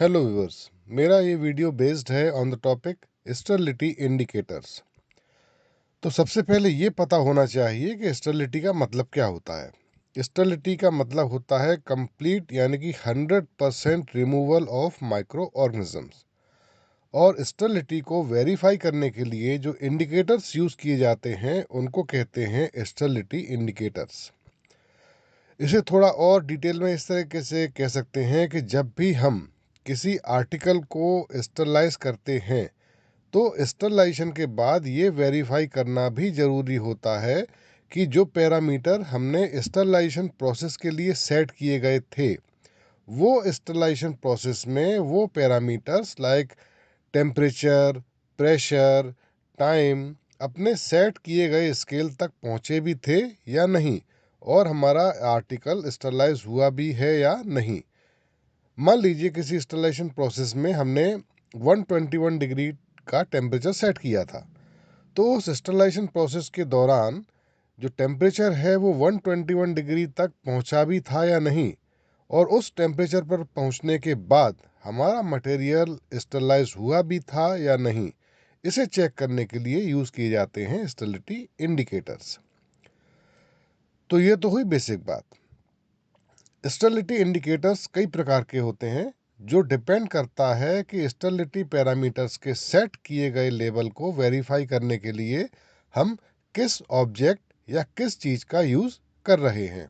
Hello viewers. मेरा ये video based है on the topic sterility indicators. तो सबसे पहले ये पता होना चाहिए कि स्टेरिलिटी का मतलब क्या होता है। स्टेरिलिटी का मतलब होता है कंप्लीट यानी कि 100% रिमूवल ऑफ माइक्रो ऑर्गेनिजम्स। और स्टेरिलिटी को वेरीफाई करने के लिए जो इंडिकेटर्स यूज किए जाते हैं उनको कहते हैं स्टेरिलिटी इंडिकेटर्स। इसे थोड़ा और डिटेल में इस तरीके से कह सकते हैं कि जब भी हम किसी आर्टिकल को स्टरलाइज करते हैं तो स्टरलाइजेशन के बाद ये वेरीफाई करना भी ज़रूरी होता है कि जो पैरामीटर हमने स्टरलाइजेशन प्रोसेस के लिए सेट किए गए थे वो स्टरलाइजेशन प्रोसेस में वो parameters like temperature, pressure, time अपने सेट किए गए स्केल तक पहुंचे भी थे या नहीं, और हमारा आर्टिकल स्टरलाइज हुआ भी है या नहीं। मान लीजिए किसी स्टरलाइजेशन प्रोसेस में हमने 121 डिग्री का टेम्परेचर सेट किया था, तो उस स्टरलाइजेशन प्रोसेस के दौरान जो टेम्परेचर है वो 121 डिग्री तक पहुंचा भी था या नहीं, और उस टेम्परेचर पर पहुंचने के बाद हमारा मटेरियल स्टरलाइज हुआ भी था या नहीं, इसे चेक करने के लिए यूज किए जाते हैं स्टेरिलिटी इंडिकेटर्स। तो ये तो हुई बेसिक बात। स्टेरिलिटी इंडिकेटर्स कई प्रकार के होते हैं, जो डिपेंड करता है कि स्टेरिलिटी पैरामीटर्स के सेट किए गए लेवल को वेरीफाई करने के लिए हम किस ऑब्जेक्ट या किस चीज का यूज कर रहे हैं।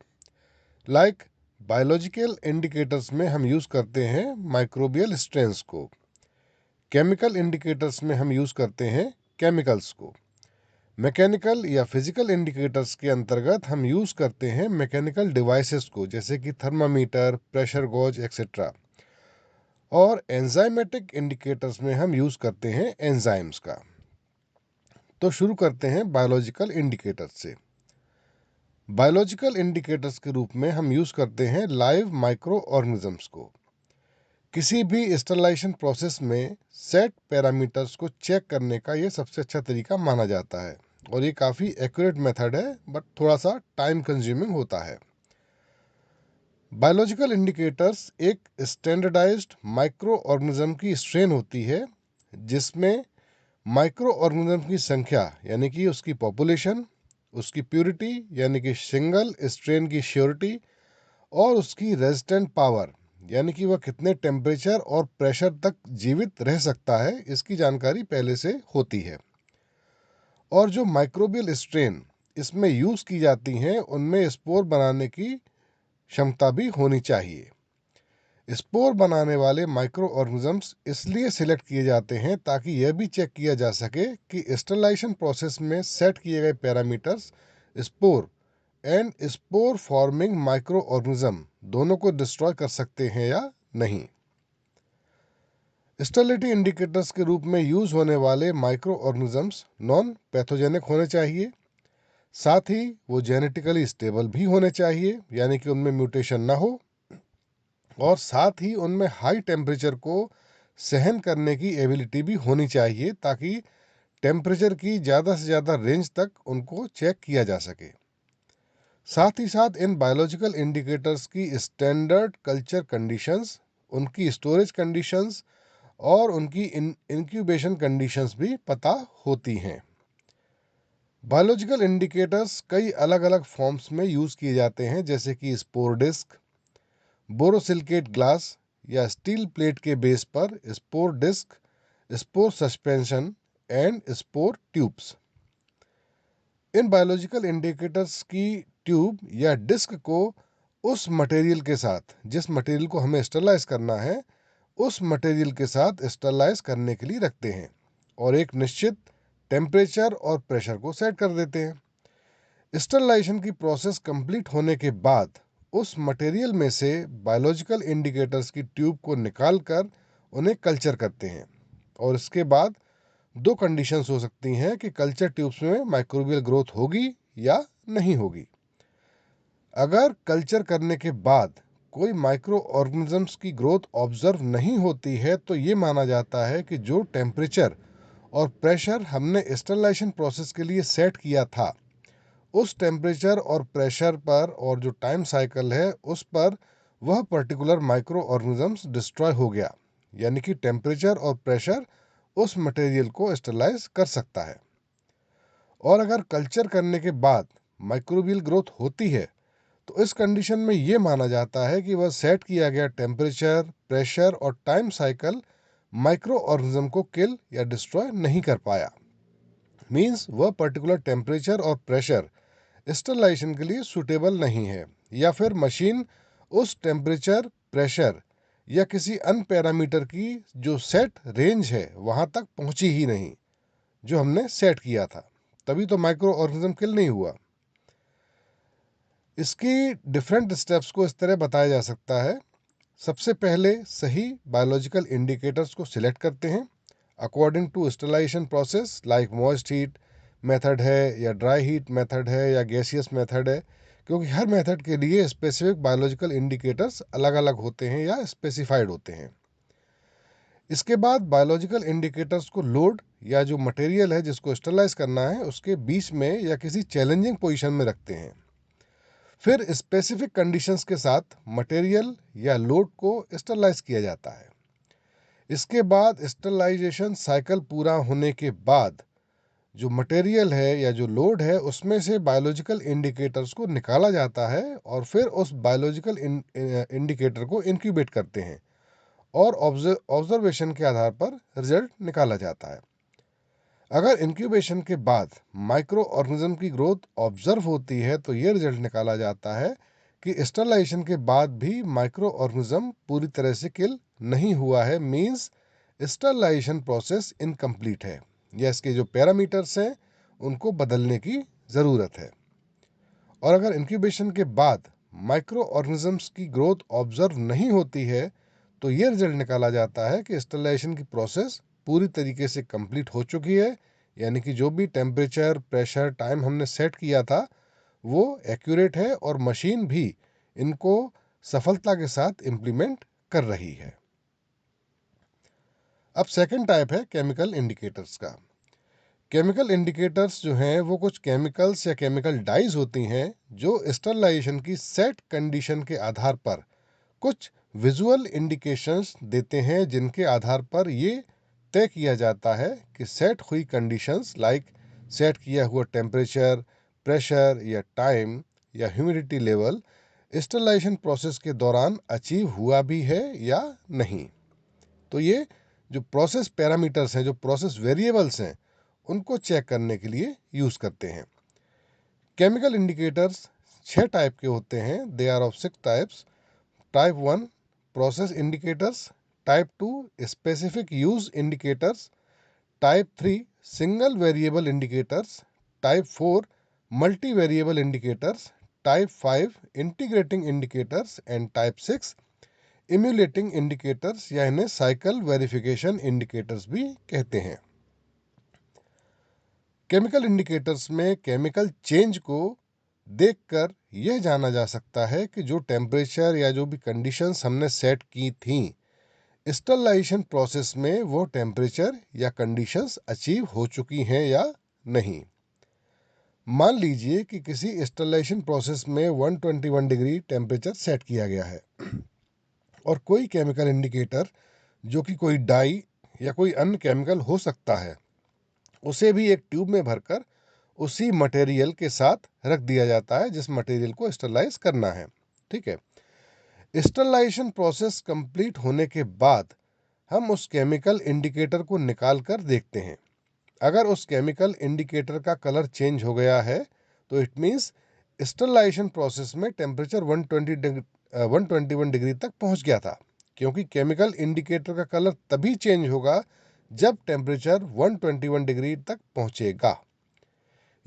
लाइक बायोलॉजिकल इंडिकेटर्स में हम यूज करते हैं माइक्रोबियल स्ट्रेंस को। केमिकल इंडिकेटर्स में हम यूज करते हैं केमिकल्स को। मैकेनिकल या फिजिकल इंडिकेटर्स के अंतर्गत हम यूज करते हैं मैकेनिकल डिवाइसेस को, जैसे कि थर्मामीटर, प्रेशर गॉज एक्सेट्रा। और एंजाइमेटिक इंडिकेटर्स में हम यूज करते हैं एंजाइम्स का। तो शुरू करते हैं बायोलॉजिकल इंडिकेटर्स से। बायोलॉजिकल इंडिकेटर्स के रूप में हम यूज करते हैं लाइव माइक्रो ऑर्गेनिजम्स को। किसी भी स्टरलाइजेशन प्रोसेस में सेट पैरामीटर्स को चेक करने का ये सबसे अच्छा तरीका माना जाता है, और ये काफ़ी एक्यूरेट मेथड है, बट थोड़ा सा टाइम कंज्यूमिंग होता है। बायोलॉजिकल इंडिकेटर्स एक स्टैंडर्डाइज्ड माइक्रो ऑर्गेनिज्म की स्ट्रेन होती है, जिसमें माइक्रो ऑर्गेनिज्म की संख्या यानी कि उसकी पॉपुलेशन, उसकी प्यूरिटी यानी कि सिंगल स्ट्रेन की श्योरिटी, और उसकी रेजिस्टेंट पावर यानी कि वह कितने टेम्परेचर और प्रेशर तक जीवित रह सकता है, इसकी जानकारी पहले से होती है। और जो माइक्रोबियल स्ट्रेन इसमें यूज की जाती हैं उनमें स्पोर बनाने की क्षमता भी होनी चाहिए। स्पोर बनाने वाले माइक्रो ऑर्गेनिजम्स इसलिए सिलेक्ट किए जाते हैं ताकि यह भी चेक किया जा सके कि स्टरलाइजेशन प्रोसेस में सेट किए गए parameters spore and spore forming micro organism दोनों को डिस्ट्रॉय कर सकते हैं या नहीं। स्टेरिलिटी इंडिकेटर्स के रूप में यूज होने वाले माइक्रो ऑर्गेनिजम्स नॉन पैथोजेनिक होने चाहिए, साथ ही वो जेनेटिकली स्टेबल भी होने चाहिए यानी कि उनमें म्यूटेशन ना हो, और साथ ही उनमें हाई टेम्परेचर को सहन करने की एबिलिटी भी होनी चाहिए ताकि टेम्परेचर की ज़्यादा से ज़्यादा रेंज तक उनको चेक किया जा सके। साथ ही साथ इन बायोलॉजिकल इंडिकेटर्स की स्टैंडर्ड कल्चर कंडीशंस, उनकी स्टोरेज कंडीशंस और उनकी इंक्यूबेशन कंडीशंस भी पता होती हैं। बायोलॉजिकल इंडिकेटर्स कई अलग अलग फॉर्म्स में यूज किए जाते हैं, जैसे कि स्पोर डिस्क, बोरोसिलिकेट ग्लास या स्टील प्लेट के बेस पर spore disc, spore suspension and spore tubes. इन बायोलॉजिकल इंडिकेटर्स की ट्यूब या डिस्क को उस मटेरियल के साथ, जिस मटेरियल को हमें स्टरलाइज करना है, उस मटेरियल के साथ स्टरलाइज करने के लिए रखते हैं और एक निश्चित टेम्परेचर और प्रेशर को सेट कर देते हैं। स्टरलाइजेशन की प्रोसेस कंप्लीट होने के बाद उस मटेरियल में से बायोलॉजिकल इंडिकेटर्स की ट्यूब को निकालकर उन्हें कल्चर करते हैं, और इसके बाद दो कंडीशंस हो सकती हैं कि कल्चर ट्यूब्स में माइक्रोबियल ग्रोथ होगी या नहीं होगी। अगर कल्चर करने के बाद कोई माइक्रो ऑर्गेनिजम्स की ग्रोथ ऑब्जर्व नहीं होती है तो ये माना जाता है कि जो टेम्परेचर और प्रेशर हमने स्टरलाइजेशन प्रोसेस के लिए सेट किया था, उस टेम्परेचर और प्रेशर पर और जो टाइम साइकिल है उस पर वह पर्टिकुलर माइक्रो ऑर्गेनिजम्स डिस्ट्रॉय हो गया, यानी कि टेम्परेचर और प्रेशर उस मटेरियल को स्टरलाइज कर सकता है। और अगर कल्चर करने के बाद माइक्रोबियल ग्रोथ होती है तो इस कंडीशन में ये माना जाता है कि वह सेट किया गया टेम्परेचर, प्रेशर और टाइम साइकिल माइक्रो ऑर्गेनिज्म को किल या डिस्ट्रॉय नहीं कर पाया। मीन्स वह पर्टिकुलर टेम्परेचर और प्रेशर स्टरलाइजेशन के लिए सूटेबल नहीं है, या फिर मशीन उस टेम्परेचर, प्रेशर या किसी अन्य पैरामीटर की जो सेट रेंज है वहां तक पहुंची ही नहीं जो हमने सेट किया था, तभी तो माइक्रो ऑर्गेनिज्म किल नहीं हुआ। इसकी डिफरेंट स्टेप्स को इस तरह बताया जा सकता है। सबसे पहले सही बायोलॉजिकल इंडिकेटर्स को सिलेक्ट करते हैं according to sterilization process, like moist heat method है या ड्राई हीट मेथड है या गैसियस मेथड है, क्योंकि हर मेथड के लिए स्पेसिफिक बायोलॉजिकल इंडिकेटर्स अलग अलग होते हैं या स्पेसिफाइड होते हैं। इसके बाद बायोलॉजिकल इंडिकेटर्स को लोड या जो मटेरियल है जिसको स्टरलाइज करना है उसके बीच में या किसी चैलेंजिंग पोजीशन में रखते हैं। फिर स्पेसिफिक कंडीशंस के साथ मटेरियल या लोड को स्टरलाइज किया जाता है। इसके बाद स्टरलाइजेशन साइकिल पूरा होने के बाद जो मटेरियल है या जो लोड है उसमें से बायोलॉजिकल इंडिकेटर्स को निकाला जाता है और फिर उस बायोलॉजिकल इंडिकेटर को इंक्यूबेट करते हैं और ऑब्जर्वेशन के आधार पर रिजल्ट निकाला जाता है। अगर इंक्यूबेशन के बाद माइक्रो ऑर्गेनिज्म की ग्रोथ ऑब्जर्व होती है तो ये रिजल्ट निकाला जाता है कि स्टरलाइजेशन के बाद भी माइक्रो ऑर्गेनिज्म पूरी तरह से किल नहीं हुआ है, मींस स्टरलाइजेशन प्रोसेस इनकम्प्लीट है या इसके जो पैरामीटर्स हैं उनको बदलने की ज़रूरत है। और अगर इंक्यूबेशन के बाद माइक्रो ऑर्गेनिजम्स की ग्रोथ ऑब्जर्व नहीं होती है तो ये रिजल्ट निकाला जाता है कि स्टरलाइजेशन की प्रोसेस पूरी तरीके से कंप्लीट हो चुकी है, यानी कि जो भी टेम्परेचर, प्रेशर, टाइम हमने सेट किया था वो एक्यूरेट है और मशीन भी इनको सफलता के साथ इम्प्लीमेंट कर रही है। अब सेकंड टाइप है केमिकल इंडिकेटर्स का। केमिकल इंडिकेटर्स जो हैं वो कुछ केमिकल्स या केमिकल डाइज होती हैं जो स्टरलाइजेशन की सेट कंडीशन के आधार पर कुछ विजुअल इंडिकेशंस देते हैं जिनके आधार पर ये तय किया जाता है कि सेट हुई कंडीशंस लाइक सेट किया हुआ टेम्परेचर, प्रेशर या टाइम या ह्यूमिडिटी लेवल स्टरलाइजेशन प्रोसेस के दौरान अचीव हुआ भी है या नहीं। तो ये जो प्रोसेस पैरामीटर्स हैं, जो प्रोसेस वेरिएबल्स हैं, उनको चेक करने के लिए यूज करते हैं। केमिकल इंडिकेटर्स 6 टाइप के होते हैं। They are of 6 types. Type 1 process indicators, type 2 specific use indicators, type 3 single variable indicators, type 4 multi variable indicators, type 5 integrating indicators and type 6 emulating indicators या इन्हें साइकिल वेरिफिकेशन इंडिकेटर्स भी कहते हैं। Chemical indicators में chemical change को देखकर यह जाना जा सकता है कि जो टेम्परेचर या जो भी कंडीशंस हमने सेट की थी स्टरलाइजेशन प्रोसेस में वो टेम्परेचर या कंडीशंस अचीव हो चुकी हैं या नहीं। मान लीजिए कि किसी स्टरलाइजेशन प्रोसेस में 121 डिग्री टेम्परेचर सेट किया गया है और कोई केमिकल इंडिकेटर जो कि कोई डाई या कोई अन्य केमिकल हो सकता है उसे भी एक ट्यूब में भरकर उसी मटेरियल के साथ रख दिया जाता है जिस मटेरियल को स्टरलाइज करना है। ठीक है, स्टरलाइजेशन प्रोसेस कंप्लीट होने के बाद हम उस केमिकल इंडिकेटर को निकाल कर देखते हैं। अगर उस केमिकल इंडिकेटर का कलर चेंज हो गया है तो इट मीन्स स्टरलाइजेशन प्रोसेस में टेम्परेचर 121 डिग्री तक पहुंच गया था, क्योंकि केमिकल इंडिकेटर का कलर तभी चेंज होगा जब टेम्परेचर 121 डिग्री तक पहुंचेगा।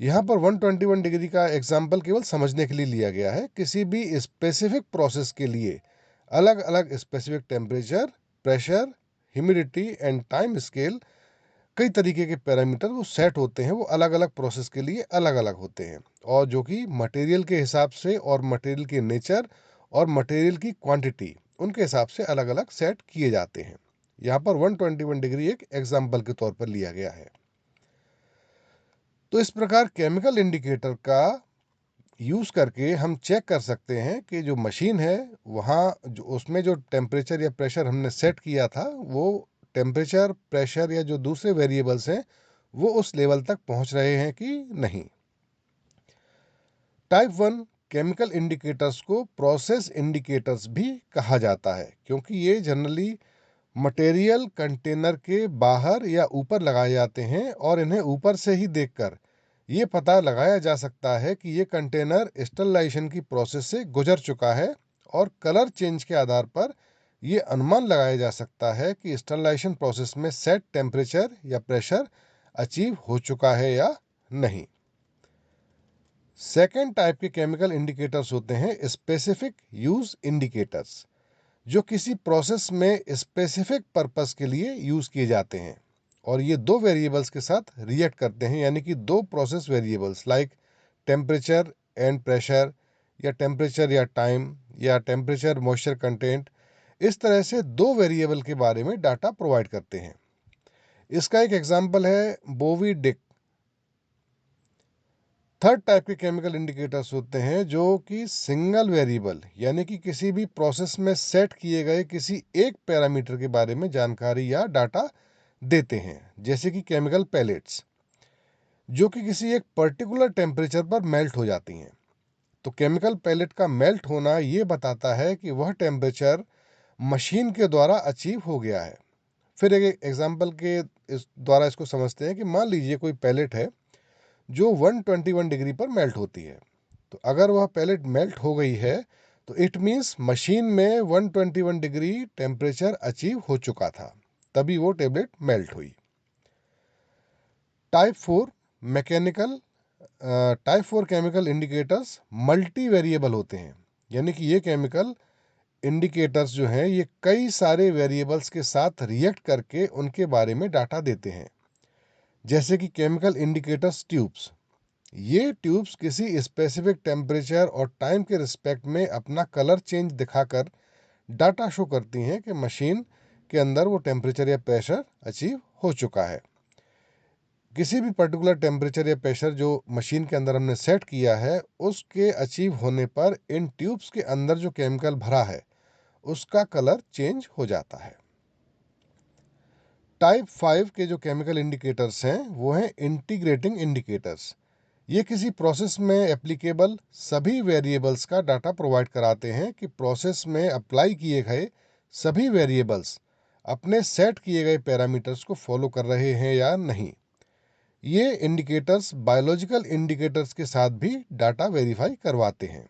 यहाँ पर 121 डिग्री का एग्जाम्पल केवल समझने के लिए लिया गया है। किसी भी स्पेसिफिक प्रोसेस के लिए अलग अलग specific temperature, pressure, humidity and time scale, कई तरीके के पैरामीटर वो सेट होते हैं, वो अलग अलग प्रोसेस के लिए अलग अलग होते हैं और जो कि मटेरियल के हिसाब से और मटेरियल के नेचर और मटेरियल की क्वांटिटी उनके हिसाब से अलग अलग सेट किए जाते हैं। यहाँ पर 121 डिग्री एक एग्जाम्पल के तौर पर लिया गया है। तो इस प्रकार केमिकल इंडिकेटर का यूज़ करके हम चेक कर सकते हैं कि जो मशीन है वहाँ जो उसमें जो टेम्परेचर या प्रेशर हमने सेट किया था, वो टेम्परेचर, प्रेशर या जो दूसरे वेरिएबल्स हैं वो उस लेवल तक पहुँच रहे हैं कि नहीं। टाइप 1 केमिकल इंडिकेटर्स को प्रोसेस इंडिकेटर्स भी कहा जाता है, क्योंकि ये जनरली मटेरियल कंटेनर के बाहर या ऊपर लगाए जाते हैं और इन्हें ऊपर से ही देखकर ये पता लगाया जा सकता है कि ये कंटेनर स्टरलाइजेशन की प्रोसेस से गुजर चुका है, और कलर चेंज के आधार पर ये अनुमान लगाया जा सकता है कि स्टरलाइजेशन प्रोसेस में सेट टेम्परेचर या प्रेशर अचीव हो चुका है या नहीं। सेकेंड टाइप के केमिकल इंडिकेटर्स होते हैं स्पेसिफिक यूज इंडिकेटर्स, जो किसी प्रोसेस में स्पेसिफिक पर्पस के लिए यूज किए जाते हैं और ये दो वेरिएबल्स के साथ रिएक्ट करते हैं, यानी कि दो process variables like temperature and pressure, या टेम्परेचर या टाइम, या टेम्परेचर मॉइस्चर कंटेंट। इस तरह से दो वेरिएबल के बारे में डाटा प्रोवाइड करते हैं। इसका एक एग्जांपल है बोवी-डिक। थर्ड टाइप के केमिकल इंडिकेटर्स होते हैं जो कि सिंगल वेरिएबल यानी कि किसी भी प्रोसेस में सेट किए गए किसी एक पैरामीटर के बारे में जानकारी या डाटा देते हैं, जैसे कि केमिकल पैलेट्स, जो कि किसी एक पर्टिकुलर टेम्परेचर पर मेल्ट हो जाती हैं। तो केमिकल पैलेट का मेल्ट होना ये बताता है कि वह टेम्परेचर मशीन के द्वारा अचीव हो गया है। फिर एक एग्जांपल के इस द्वारा इसको समझते हैं कि मान लीजिए कोई पैलेट है जो 121 डिग्री पर मेल्ट होती है। तो अगर वह पैलेट मेल्ट हो गई है तो इट मीन्स मशीन में 121 डिग्री टेम्परेचर अचीव हो चुका था, तभी वो टेबलेट मेल्ट हुई। Type 4 mechanical type 4 chemical indicators multi variable होते हैं, यानी कि ये केमिकल इंडिकेटर्स जो हैं ये कई सारे वेरिएबल्स के साथ रिएक्ट करके उनके बारे में डाटा देते हैं, जैसे कि केमिकल इंडिकेटर्स ट्यूब्स। ये ट्यूब्स किसी स्पेसिफिक टेम्परेचर और टाइम के रिस्पेक्ट में अपना कलर चेंज दिखाकर डाटा शो करती हैं कि मशीन के अंदर वो टेम्परेचर या प्रेशर अचीव हो चुका है। किसी भी पर्टिकुलर टेम्परेचर या प्रेशर जो मशीन के अंदर हमने सेट किया है उसके अचीव होने पर इन ट्यूब्स के अंदर जो केमिकल भरा है उसका कलर चेंज हो जाता है। टाइप 5 के जो केमिकल इंडिकेटर्स हैं वो हैं इंटीग्रेटिंग इंडिकेटर्स। ये किसी प्रोसेस में एप्लीकेबल सभी वेरिएबल्स का डाटा प्रोवाइड कराते हैं कि प्रोसेस में अप्लाई किए गए सभी वेरिएबल्स अपने सेट किए गए पैरामीटर्स को फॉलो कर रहे हैं या नहीं। ये इंडिकेटर्स बायोलॉजिकल इंडिकेटर्स के साथ भी डाटा वेरीफाई करवाते हैं।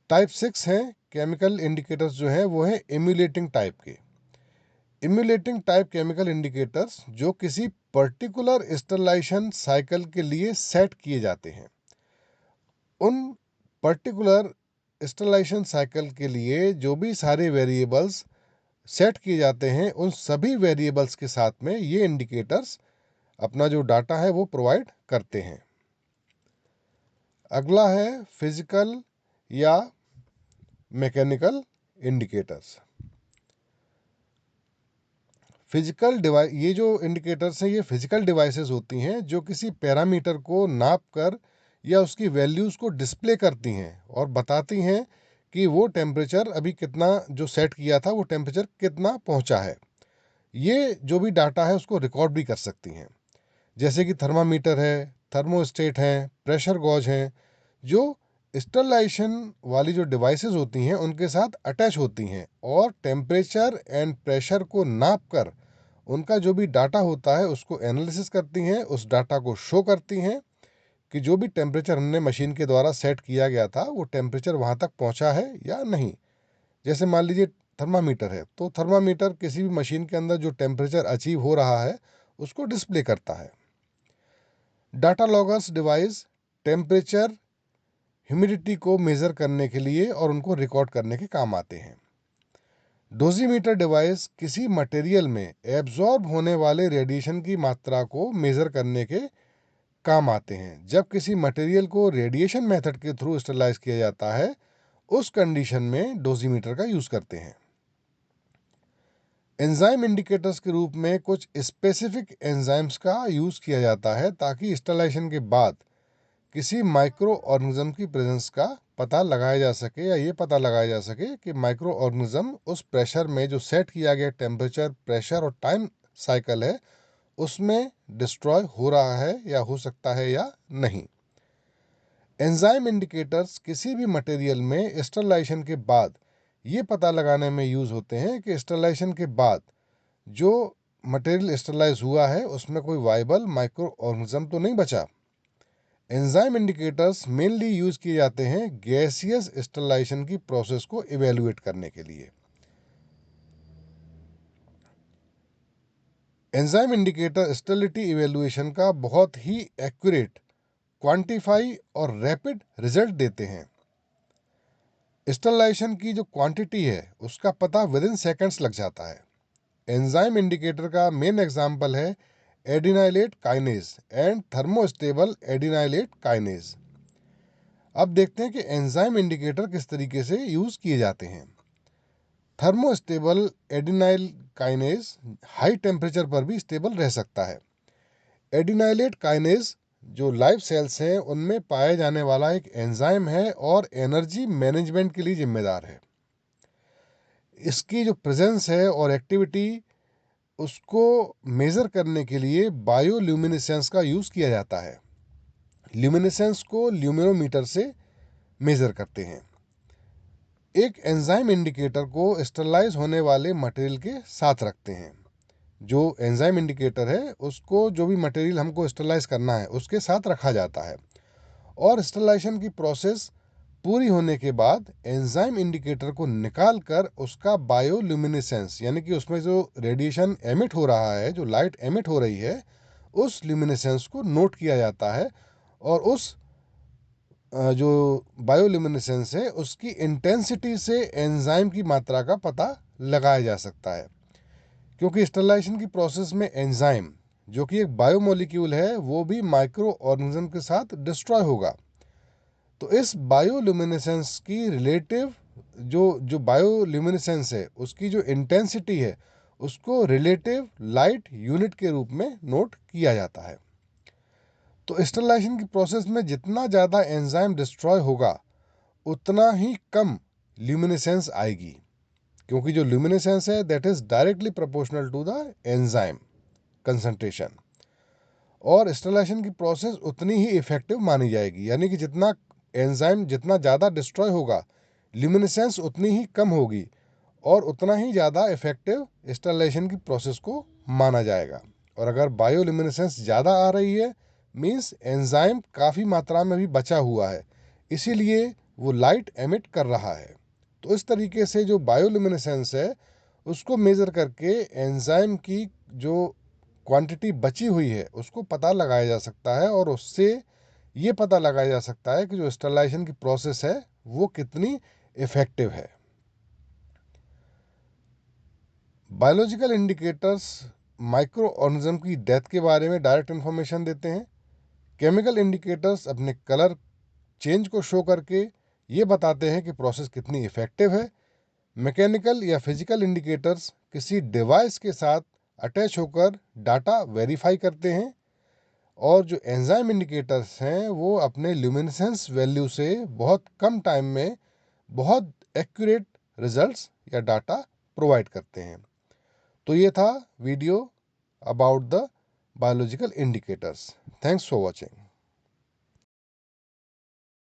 टाइप 6 हैं केमिकल इंडिकेटर्स जो हैं वो हैं इम्यूलेटिंग टाइप के। इम्यूलेटिंग टाइप केमिकल इंडिकेटर्स जो किसी पर्टिकुलर स्टरलाइजेशन साइकिल के लिए सेट किए जाते हैं। उन पर्टिकुलर स्टरलाइजेशन साइकिल के लिए जो भी सारे वेरिएबल्स सेट किए जाते हैं उन सभी वेरिएबल्स के साथ में ये इंडिकेटर्स अपना जो डाटा है वो प्रोवाइड करते हैं। अगला है फिजिकल या मैकेनिकल इंडिकेटर्स। फिजिकल डिवाइस, ये जो इंडिकेटर्स हैं ये फिजिकल डिवाइसेस होती हैं जो किसी पैरामीटर को नाप कर या उसकी वैल्यूज़ को डिस्प्ले करती हैं और बताती हैं कि वो टेम्परेचर अभी कितना जो सेट किया था वो टेम्परेचर कितना पहुंचा है। ये जो भी डाटा है उसको रिकॉर्ड भी कर सकती हैं, जैसे कि थर्मामीटर है, थर्मोस्टेट हैं, प्रेशर गॉज हैं, जो स्टरलाइजेशन वाली जो डिवाइसेस होती हैं उनके साथ अटैच होती हैं और टेम्परेचर एंड प्रेशर को नाप कर उनका जो भी डाटा होता है उसको एनालिसिस करती हैं, उस डाटा को शो करती हैं कि जो भी टेम्परेचर हमने मशीन के द्वारा सेट किया गया था वो टेम्परेचर वहाँ तक पहुँचा है या नहीं। जैसे मान लीजिए थर्मामीटर है, तो थर्मामीटर किसी भी मशीन के अंदर जो टेम्परेचर अचीव हो रहा है उसको डिस्प्ले करता है। Data loggers device temperature, humidity को मेज़र करने के लिए और उनको रिकॉर्ड करने के काम आते हैं। डोजीमीटर डिवाइस किसी मटेरियल में एब्जॉर्ब होने वाले रेडिएशन की मात्रा को मेज़र करने के काम आते हैं। जब किसी मटेरियल को रेडिएशन मेथड के थ्रू स्टरलाइज किया जाता है उस कंडीशन में डोजीमीटर का यूज़ करते हैं। एंजाइम इंडिकेटर्स के रूप में कुछ स्पेसिफिक एंजाइम्स का यूज़ किया जाता है ताकि स्टरलाइजेशन के बाद किसी माइक्रो ऑर्गेनिज्म की प्रेजेंस का पता लगाया जा सके या ये पता लगाया जा सके कि माइक्रो ऑर्गेनिज्म उस प्रेशर में जो सेट किया गया टेम्परेचर, प्रेशर और टाइम साइकिल है उसमें डिस्ट्रॉय हो रहा है या हो सकता है या नहीं। एंजाइम इंडिकेटर्स किसी भी मटेरियल में स्टरलाइजेशन के बाद ये पता लगाने में यूज होते हैं कि स्टरलाइजेशन के बाद जो मटेरियल स्टरलाइज हुआ है उसमें कोई वाइबल माइक्रो ऑर्गेनिज्म तो नहीं बचा। एंजाइम इंडिकेटर्स मेनली यूज किए जाते हैं गैसियस स्टरलाइजेशन की प्रोसेस को इवेलुएट करने के लिए। एंजाइम इंडिकेटर स्टेरिलिटी इवेलुएशन का बहुत ही एक्यूरेट, क्वांटिफाई और रैपिड रिजल्ट देते हैं। स्टरलाइजेशन की जो क्वांटिटी है उसका पता विद इन सेकेंड्स लग जाता है। एंजाइम इंडिकेटर का मेन एग्जाम्पल है adenylate kinase and thermostable adenylate kinase. अब देखते हैं कि एंजाइम इंडिकेटर किस तरीके से यूज किए जाते हैं। Thermostable adenylyl kinase high temperature पर भी स्टेबल रह सकता है। एडिनाइलेट काइनेज जो लाइव सेल्स हैं उनमें पाया जाने वाला एक एंजाइम है और एनर्जी मैनेजमेंट के लिए जिम्मेदार है। इसकी जो प्रेजेंस है और एक्टिविटी उसको मेजर करने के लिए बायोल्यूमिनेसेंस का यूज किया जाता है। ल्यूमिनेसेंस को ल्यूमिनोमीटर से मेजर करते हैं। एक एंजाइम इंडिकेटर को स्टरलाइज होने वाले मटेरियल के साथ रखते हैं। जो एंजाइम इंडिकेटर है उसको जो भी मटेरियल हमको स्टरलाइज करना है उसके साथ रखा जाता है और स्टरलाइजेशन की प्रोसेस पूरी होने के बाद एंजाइम इंडिकेटर को निकाल कर उसका बायोल्यूमिनेसेंस यानी कि उसमें जो रेडिएशन एमिट हो रहा है, जो लाइट एमिट हो रही है, उस ल्यूमिनेसेंस को नोट किया जाता है और उस जो बायोल्यूमिनेसेंस है उसकी इंटेंसिटी से एंजाइम की मात्रा का पता लगाया जा सकता है। क्योंकि स्टरलाइजेशन की प्रोसेस में एंजाइम जो कि एक बायोमोलिक्यूल है वो भी माइक्रो ऑर्गेनिज्म के साथ डिस्ट्रॉय होगा। तो इस बायोल्यूमिनेसेंस की रिलेटिव जो जो बायोल्यूमिनेसेंस है उसकी जो इंटेंसिटी है उसको रिलेटिव लाइट यूनिट के रूप में नोट किया जाता है। तो स्टरलाइजेशन की प्रोसेस में जितना ज़्यादा एंजाइम डिस्ट्रॉय होगा उतना ही कम ल्यूमिनेसेंस आएगी, क्योंकि जो ल्यूमिनेसेंस है that is directly proportional to the enzyme concentration. और स्टरलाइजेशन की प्रोसेस उतनी ही इफेक्टिव मानी जाएगी, यानी कि जितना एंजाइम जितना ज़्यादा डिस्ट्रॉय होगा ल्यूमिनेसेंस उतनी ही कम होगी और उतना ही ज़्यादा इफेक्टिव स्टरलाइजेशन की प्रोसेस को माना जाएगा। और अगर बायोल्यूमिनेसेंस ज़्यादा आ रही है मीन्स एंजाइम काफ़ी मात्रा में भी बचा हुआ है, इसीलिए वो लाइट एमिट कर रहा है। तो इस तरीके से जो बायोल्यूमिनेसेंस है उसको मेज़र करके एंजाइम की जो क्वांटिटी बची हुई है उसको पता लगाया जा सकता है और उससे ये पता लगाया जा सकता है कि जो स्टरलाइजेशन की प्रोसेस है वो कितनी इफेक्टिव है। बायोलॉजिकल इंडिकेटर्स माइक्रो ऑर्गेनिज्म की डेथ के बारे में डायरेक्ट इंफॉर्मेशन देते हैं। केमिकल इंडिकेटर्स अपने कलर चेंज को शो करके ये बताते हैं कि प्रोसेस कितनी इफेक्टिव है। मैकेनिकल या फिजिकल इंडिकेटर्स किसी डिवाइस के साथ अटैच होकर डाटा वेरीफाई करते हैं। और जो एंजाइम इंडिकेटर्स हैं वो अपने ल्यूमिनेसेंस वैल्यू से बहुत कम टाइम में बहुत एक्यूरेट रिजल्ट्स या डाटा प्रोवाइड करते हैं। तो ये था video about the biological indicators. Thanks for watching.